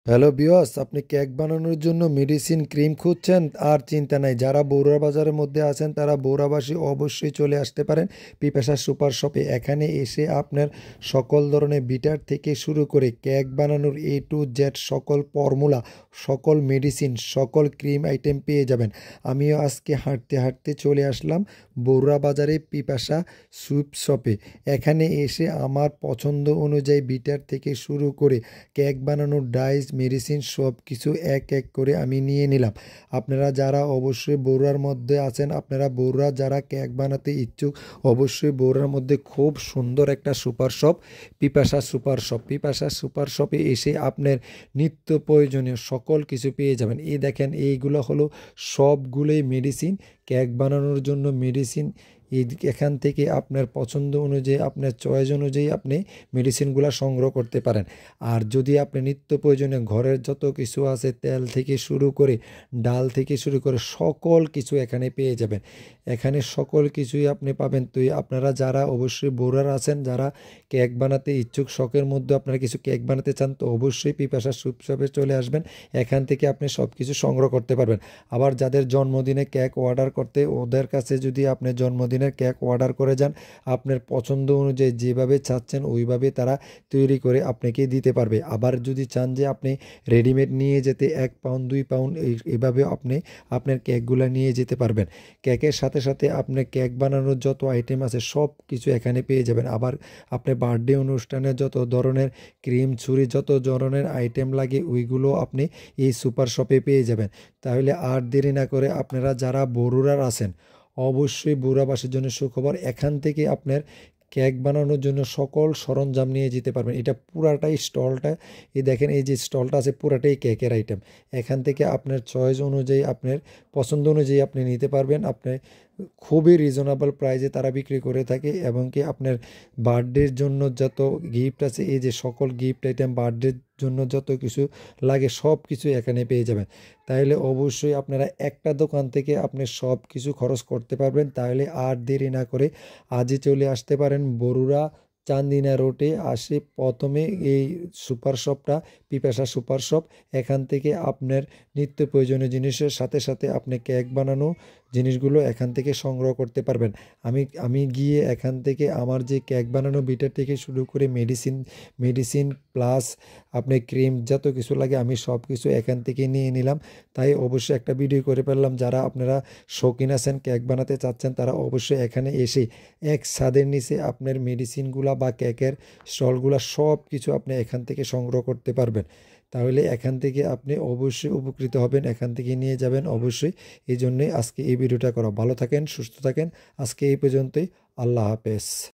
Hello বিয়স, আপনি cake বানানোর জন্য মেডিসিন ক্রিম খুঁজছেন? আর চিন্তা নাই, যারা বগুড়া বাজারের মধ্যে আছেন তারা বগুড়াবাসী অবশ্যই চলে আসতে পারেন পিপাসা সুপার শপে। এখানে এসে আপনার সকল ধরনের বিটার থেকে শুরু করে কেক বানানোর A to Z সকল ফর্মুলা, সকল মেডিসিন, সকল ক্রিম আইটেম পেয়ে যাবেন। আমিও আজকে হাঁটতে হাঁটতে চলে আসলাম বগুড়া বাজারে পিপাসা সুপ শপে। এখানে এসে আমার পছন্দ অনুযায়ী বিটার থেকে শুরু করে কেক বানানোর ডাইস, মেডিসিন সব কিছু এক এক করে আমি নিয়ে নিলাম। আপনারা যারা অবশ্যই বগুড়ার মধ্যে আছেন, আপনারা বগুড়া যারা কেক বানাতে ইচ্ছুক, অবশ্যই বগুড়ার মধ্যে খুব সুন্দর একটা সুপার শপ পিপাসা সুপার শপ। পিপাসা সুপার শপে এসে আপনার নিত্য প্রয়োজনীয় সকল কিছু পেয়ে যাবেন। এই দেখেন, এইগুলো হলো সবগুলোই মেডিসিন, কেক বানানোর জন্য মেডিসিন। এখান থেকে আপনার পছন্দ অনুযায়ী, আপনার চয়েস অনুযায়ী আপনি মেডিসিনগুলো সংগ্রহ করতে পারেন। আর যদি আপনি নিত্য প্রয়োজনীয় ঘরের যত কিছু আছে, তেল থেকে শুরু করে, ডাল থেকে শুরু করে সকল কিছু এখানে পেয়ে যাবেন। এখানে সকল কিছুই আপনি পাবেন। তো আপনারা যারা অবশ্যই বোরার আছেন, যারা কেক বানাতে ইচ্ছুক, শখের মধ্যে আপনারা কিছু কেক বানাতে চান, তো অবশ্যই পিপাসা সুপ শপে চলে আসবেন। এখান থেকে আপনি সব কিছু সংগ্রহ করতে পারবেন। আবার যাদের জন্মদিনে কেক অর্ডার করতে, ওদের কাছে যদি আপনি জন্মদিনের কেক অর্ডার করে যান, আপনার পছন্দ অনুযায়ী যেভাবে চাচ্ছেন ওইভাবে তারা তৈরি করে আপনাকে দিতে পারবে। আবার যদি চান যে আপনি রেডিমেড নিয়ে যেতে 1 পাউন্ড 2 পাউন্ড এভাবে আপনি আপনার কেকগুলো নিয়ে যেতে পারবেন। কেকের সাথে সাথে আপনি কেক বানানোর যত আইটেম আছে সব কিছু এখানে পেয়ে যাবেন। আবার আপনি বার্থডে অনুষ্ঠানে যত ধরনের ক্রিম, ছুরি, যত ধরনের আইটেম লাগে ওইগুলো আপনি এই সুপার শপে পেয়ে যাবেন। তাহলে আর দেরি না করে আপনারা যারা বগুড়ার আছেন, অবশ্যই বগুড়াবাসীর জন্য সুখবর, এখান থেকে আপনার কেক বানানোর জন্য সকল সরঞ্জাম নিয়ে যেতে পারবেন। এটা পুরাটাই স্টলটা, এই দেখেন, এই যে স্টলটা আছে পুরাটাই কেকের আইটেম। এখান থেকে আপনার চয়েস অনুযায়ী, আপনার পছন্দ অনুযায়ী আপনি নিতে পারবেন। আপনি খুবই রিজনেবল প্রাইসে তারা বিক্রি করে থাকে। এবং কি আপনার বার্থডের জন্য যত গিফট আছে, এই যে সকল গিফট আইটেম, বার্থডের জন্য যত কিছু লাগে সব কিছু এখানে পেয়ে যাবেন। তাহলে অবশ্যই আপনারা একটা দোকান থেকে আপনি সব কিছু খরচ করতে পারবেন। তাহলে আর দেরি না করে আজই চলে আসতে পারেন বরুড়া চান্দিনা রোডে। আসে প্রথমে এই সুপার শপটা, পিপাসা সুপার শপ। এখান থেকে আপনার নিত্য প্রয়োজনীয় জিনিসের সাথে সাথে আপনি কেক বানানো জিনিসগুলো এখান থেকে সংগ্রহ করতে পারবেন। আমি গিয়ে এখান থেকে আমার যে কেক বানানো বিটার থেকে শুরু করে মেডিসিন, প্লাস আপনি ক্রিম, যত কিছু লাগে আমি সব কিছু এখান থেকে নিয়ে নিলাম। তাই অবশ্যই একটা ভিডিও করে ফেললাম। যারা আপনারা শৌখিন আছেন, কেক বানাতে চাচ্ছেন, তারা অবশ্যই এখানে এসে এক ছাদের নিচে আপনার মেডিসিনগুলা বা কেকের স্টলগুলা সব কিছু আপনি এখান থেকে সংগ্রহ করতে পারবেন। তাহলে এখান থেকে আপনি অবশ্যই উপকৃত হবেন, এখান থেকে নিয়ে যাবেন অবশ্যই। এই জন্যই আজকে এই ভিডিওটা করা। ভালো থাকেন, সুস্থ থাকেন। আজকে এই পর্যন্তই। আল্লাহ হাফেজ।